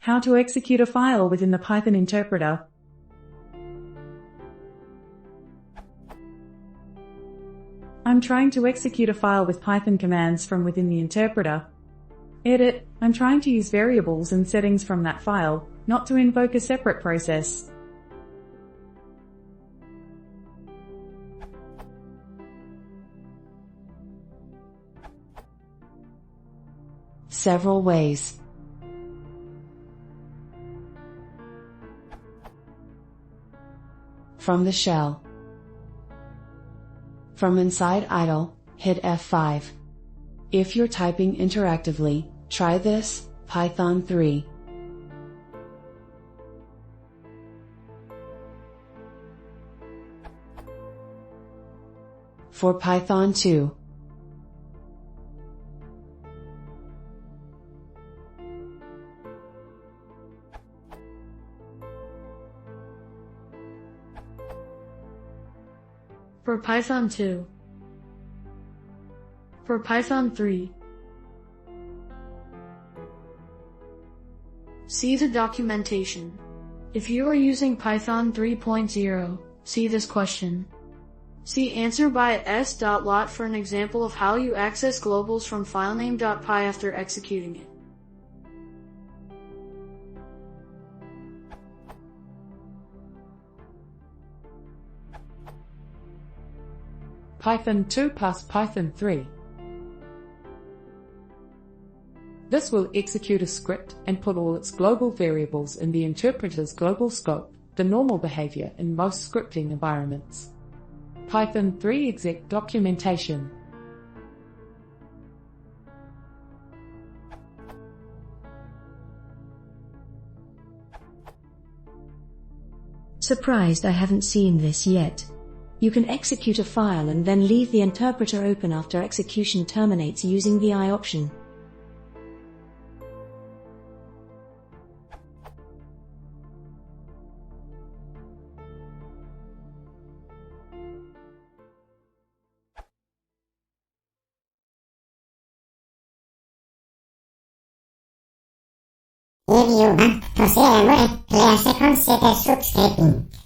How to execute a file within the Python interpreter. I'm trying to execute a file with Python commands from within the interpreter. Edit, I'm trying to use variables and settings from that file, not to invoke a separate process. Several ways. From the shell. From inside idle, hit F5. If you're typing interactively, try this, Python 3. For Python 2. For Python 2. For Python 3. See the documentation. If you are using Python 3.0, see this question. See answer by s.lot for an example of how you access globals from filename.py after executing it. Python 2 plus Python 3. This will execute a script and put all its global variables in the interpreter's global scope, the normal behavior in most scripting environments. Python 3 exec documentation. Surprised I haven't seen this yet. You can execute a file and then leave the interpreter open after execution terminates using the I option. I videoen passerer nå et lesekonsekvensutskriftning.